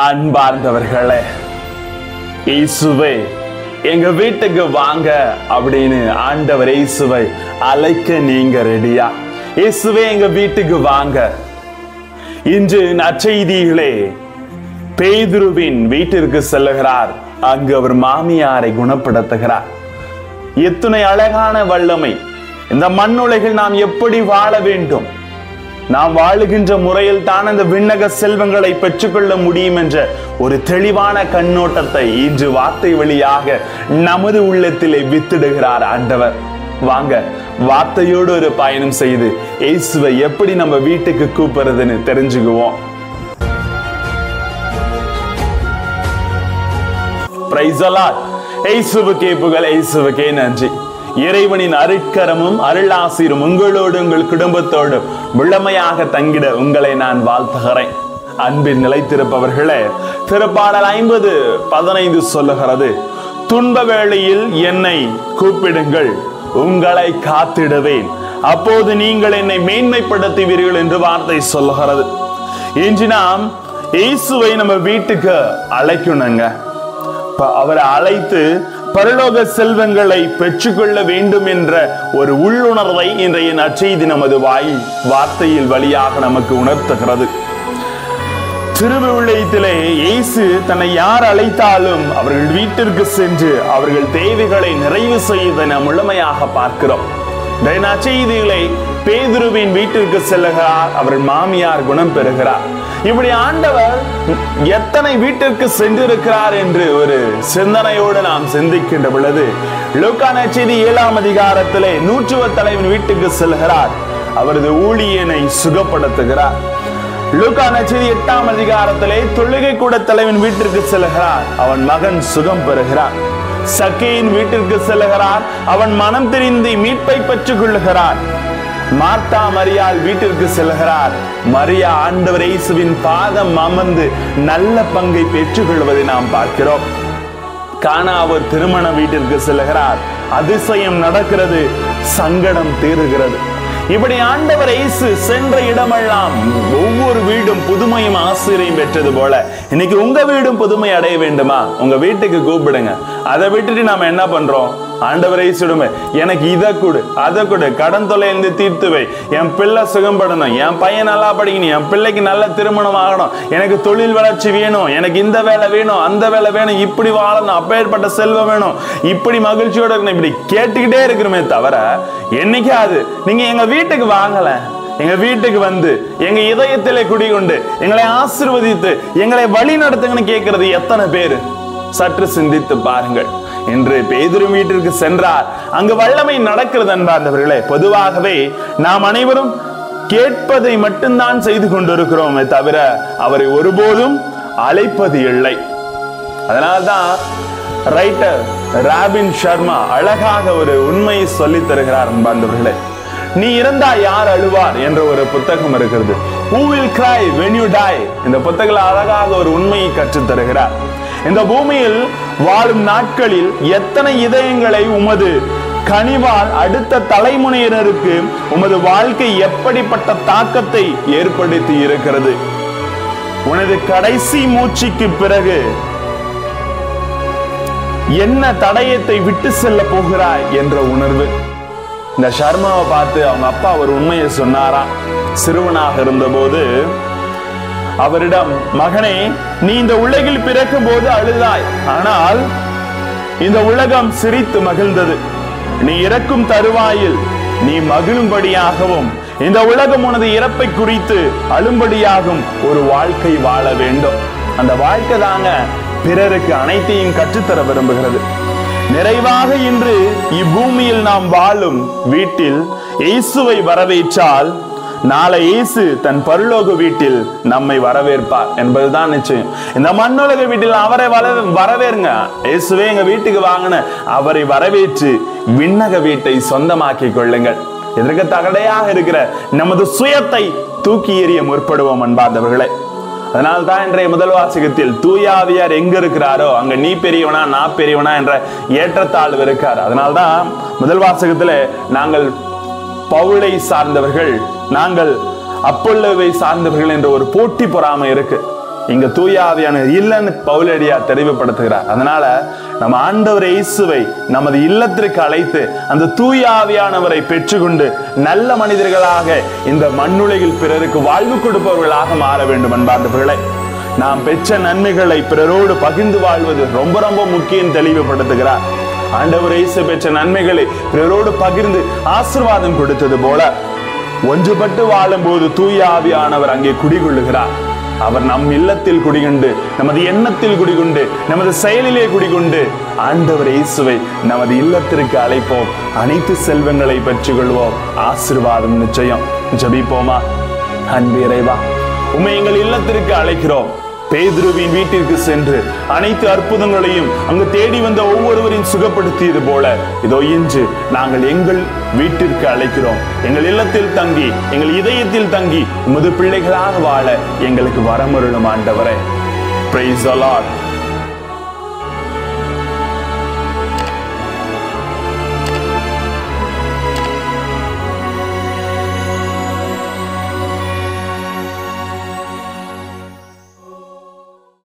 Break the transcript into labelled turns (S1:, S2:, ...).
S1: அன்பார்ந்தவர்களே, இயேசுவே எங்க வீட்டுக்கு வாங்க அப்படின்னு ஆண்டவர் இயேசுவை அழைக்க நீங்க ரெடியா? இயேசுவே எங்க வீட்டுக்கு வாங்க. இன்று நற்செய்தியிலே பேதுருவின் வீட்டிற்கு செல்லுகிறார். அங்கு அவர் மாமியாரை குணப்படுத்துகிறார். எத்தனை அழகான வல்லமை! இந்த மண்ணுலகில் நாம் எப்படி வாழ வேண்டும், நாம் வாழுகின்ற முறையில் தான் அந்த விண்ணக செல்வங்களை பெற்றுக்கொள்ள முடியும் என்ற ஒரு தெளிவான கண்ணோட்டத்தை இன்று வார்த்தை வழியாக நமது உள்ளத்திலே வித்திடுகிறார் ஆண்டவர். வாங்க, வார்த்தையோடு ஒரு பயணம் செய்து இயேசுவை எப்படி நம்ம வீட்டுக்கு கூப்பிடுறதுன்னு தெரிஞ்சுக்குவோம். Praise the Lord. இயேசுவுக்கே புகழ், இயேசுவுக்கே நன்றி. இறைவனின் அருட்கரமும் அருளாசிரும் உங்களோடு உங்கள் குடும்பத்தோடு முழுமையாக தங்கிட உங்களை நான் வாழ்த்துகிறேன். அன்பில் நிலைத்திருப்பவர்களே, திருப்பாடல் 50:15 சொல்லுகிறது, துன்ப வேளையில் என்னை கூப்பிடுங்கள், உங்களை காத்திடுவேன், அப்போது நீங்கள் என்னை மேன்மைப்படுத்துவீர்கள் என்று வார்த்தை சொல்லுகிறது. இன்று நாம் இயேசுவை நம்ம வீட்டுக்கு அழைக்கணுங்க. அவரை அழைத்து பரலோக செல்வங்களை பெற்றுக்கொள்ள வேண்டும் என்ற ஒரு உள்ளுணர்வை இன்றைய நற்செய்தி நமது வார்த்தையில் வழியாக நமக்கு உணர்த்துகிறது. திருவிவிலியத்திலே இயேசு தன்னை யார் அழைத்தாலும் அவர்கள் வீட்டிற்கு சென்று அவர்கள் தேவைகளை நிறைவு செய்வதை நாம் முழுமையாக பார்க்கிறோம். நற்செய்திகளை பேதுருவின் வீட்டிற்கு செல்லுகிறார், அவர்கள் மாமியார் குணம் பெறுகிறார். இப்படி ஆண்டவர் எத்தனை வீட்டிற்கு சென்றிருக்கிறார் என்று ஒரு சிந்தனையோடு நாம் சிந்திக்கின்ற பொழுது, லூக்கா நற்செய்தி 7ஆம் அதிகாரத்திலே நூற்றுவ தலைவன் வீட்டுக்கு செல்கிறார், அவரது ஊழியனை சுகப்படுத்துகிறார். லூக்கா நற்செய்தி 8ஆம் அதிகாரத்திலே தொழுகை கூட தலைவன் வீட்டிற்கு செல்கிறார், அவன் மகன் சுகம் பெறுகிறார். சக்கேயின் வீட்டிற்கு செல்கிறார், அவன் மனம் தெரிந்து மீட்பை பெற்றுக் கொள்ளுகிறார். மார்த்தா மரியாள் வீட்டிற்கு செல்கிறார், மரியா ஆண்டவர் இயேசுவின் பாதம் அமர்ந்து நல்ல பங்கை பெற்றுக் கொள்வதை நாம் பார்க்கிறோம். கானாவூர் திருமண வீட்டிற்கு செல்கிறார், அதிசயம் நடக்கிறது, சங்கடம் தீருகிறது. இப்படி ஆண்டவர் இயேசு சென்ற இடமெல்லாம் ஒவ்வொரு வீடும் புதுமையும் ஆசிரியம் பெற்றது போல இன்னைக்கு உங்க வீடும் புதுமை அடைய வேண்டுமா? உங்க வீட்டுக்கு கூப்பிடுங்க. அதை விட்டுட்டு நாம என்ன பண்றோம்? ஆண்டவர் இயேசுடுமே, எனக்கு இதை கொடு, அதை கொடு, கடன் தொல்லையிலிருந்து தீர்த்து வை, என் பிள்ளை சுகம்படணும், என் பையன் நல்லா படிக்கணும், என் பிள்ளைக்கு நல்ல திருமணம் ஆகணும், எனக்கு தொழில் வளர்ச்சி வேணும், எனக்கு இந்த வேலை வேணும், அந்த வேலை வேணும், இப்படி வாழணும், அப்பேற்பட்ட செல்வம் வேணும், இப்படி மகிழ்ச்சியோட இருக்கணும், இப்படி கேட்டுக்கிட்டே இருக்கிறோமே தவிர என்னைக்காவது நீங்க எங்க வீட்டுக்கு வாங்கல, எங்க வீட்டுக்கு வந்து எங்க இதயத்திலே குடிகொண்டு எங்களை ஆசீர்வதித்து எங்களை வழி நடத்துங்கன்னு கேட்கிறது எத்தனை பேரு? சற்று சிந்தித்து பாருங்கள். இன்று பேதுரு வீட்டிற்கு சென்றார், அங்கு வல்லமை நடக்கிறது. அன்பார்ந்தவர்களே, பொதுவாகவே நாம் அனைவரும் கேட்பதை மட்டும்தான் செய்து கொண்டிருக்கிறோமே தவிர அவரை ஒருபோதும் அழைப்பது இல்லை. அதனால்தான் ரைட்டர் ராபின் சர்மா அழகாக ஒரு உண்மையை சொல்லி தருகிறார். அன்பார்ந்தவர்களே, நீ இறந்தா யார் அழுவார் என்ற ஒரு புத்தகம் இருக்கிறது. Who will cry when you die? இந்த புத்தகத்தில் அழகாக ஒரு உண்மையை கற்றுத் தருகிறார். இந்த பூமியில் வாழும் நாட்களில் எத்தனை இதயங்களை உமது கனிவால் அடுத்த தலைமுறையினருக்கு உமது வாழ்க்கை எப்படிப்பட்ட தாக்கத்தை ஏற்படுத்தி இருக்கிறது. உனது கடைசி மூச்சுக்கு பிறகு என்ன தடயத்தை விட்டு செல்ல போகிறாய் என்ற உணர்வு. இந்த சர்மாவை பார்த்து அவங்க அப்பா ஒரு உண்மையை சொன்னாராம். சிறுவனாக இருந்தபோது அவரிடம், மகனே, நீ இந்த உலகில் பிறக்கும் போது அழுதாய், ஆனால் இந்த உலகம் சிரித்து மகிழ்ந்தது. நீ இறக்கும் தருவாயில் நீ மகிழும்படியாகவும் இந்த உலகம் உனது இறப்பை குறித்து அழும்படியாகும் ஒரு வாழ்க்கை வாழ வேண்டும். அந்த வாழ்க்கை தாங்க பிறருக்கு அனைத்தையும் கற்றுத்தர விரும்புகிறது. நிறைவாக இன்று இப்பூமியில் நாம் வாழும் வீட்டில் இயேசுவை வரவேற்றால் நாளை இயேசு தன் பரலோக வீட்டில் நம்மை வரவேற்பார் என்பதுதான் நிச்சயம். இந்த மண்ணுலக வீட்டில் அவரை வரவேறுங்க. இயேசுவே எங்க வீட்டுக்கு வாங்கின அவரை வரவேற்று விண்ணக வீட்டை சொந்தமாக்கி கொள்ளுங்கள். இதற்கு தகடையாக இருக்கிற நமது சுயத்தை தூக்கி எறிய முற்படுவோம் அன்பார்ந்தவர்களே. அதனால்தான் இன்றைய முதல் வாசகத்தில் தூயாவியார் எங்க இருக்கிறாரோ அங்க நீ பெரியவனா நான் பெரியவனா என்ற ஏற்றத்தாழ்வு இருக்கார். அதனால்தான் முதல் வாசகத்துல நாங்கள் பவுலை சார்ந்தவர்கள், நாங்கள் அப்பொல்லோவை சார்ந்தவர்கள் என்ற ஒரு போட்டி பொறாமை இருக்கு. இங்க தூய ஆவியானவர் இல்லைன்னு பவுலடியார் தெளிவுபடுத்துகிறார். அதனால நம்ம ஆண்டவர் இயேசுவை நமது இல்லத்திற்கு அழைத்து அந்த தூய ஆவியானவரை பெற்றுக்கொண்டு நல்ல மனிதர்களாக இந்த மண்ணுலகில் பிறருக்கு வாழ்வு கொடுப்பவர்களாக மாற வேண்டும். அன்பார்ந்தவர்களே, நாம் பெற்ற நன்மைகளை பிறரோடு பகிர்ந்து வாழ்வது ரொம்ப ரொம்ப முக்கியம் தெளிவுபடுத்துகிறார். ஆண்டவர் இயேசு பெற்ற நன்மைகளை பிறரோடு பகிர்ந்து ஆசீர்வாதம் கொடுத்தது போல ஒன்றுபட்டு வாழும் போது தூய ஆவியானவர் அங்கே குடிகொள்ளுகிறார். அவர் நம் இல்லத்தில் குடிகொண்டு, நமது எண்ணத்தில் குடிகொண்டு, நமது செயலிலே குடிகொண்டு ஆண்டவர் இயேசுவை நமது இல்லத்திற்கு அழைப்போம். அனைத்து செல்வங்களை பெற்றுக் கொள்வோம். ஆசீர்வாதம் நிச்சயம். ஜெபிப்போமா? அன்பு இறைவா, உம்மை எங்கள் இல்லத்திற்கு அழைக்கிறோம். பேதுருவின் வீட்டிற்கு சென்று அனைத்து அற்புதங்களையும் அங்கு தேடி வந்த ஒவ்வொருவரையும் சுகப்படுத்தியது போல இதோ இன்று நாங்கள் எங்கள் வீட்டிற்கு அழைக்கிறோம். எங்கள் இல்லத்தில் தங்கி, எங்கள் இதயத்தில் தங்கி உமது பிள்ளைகளாக வாழ எங்களுக்கு வரமருளும் ஆண்டவரே. Praise the Lord.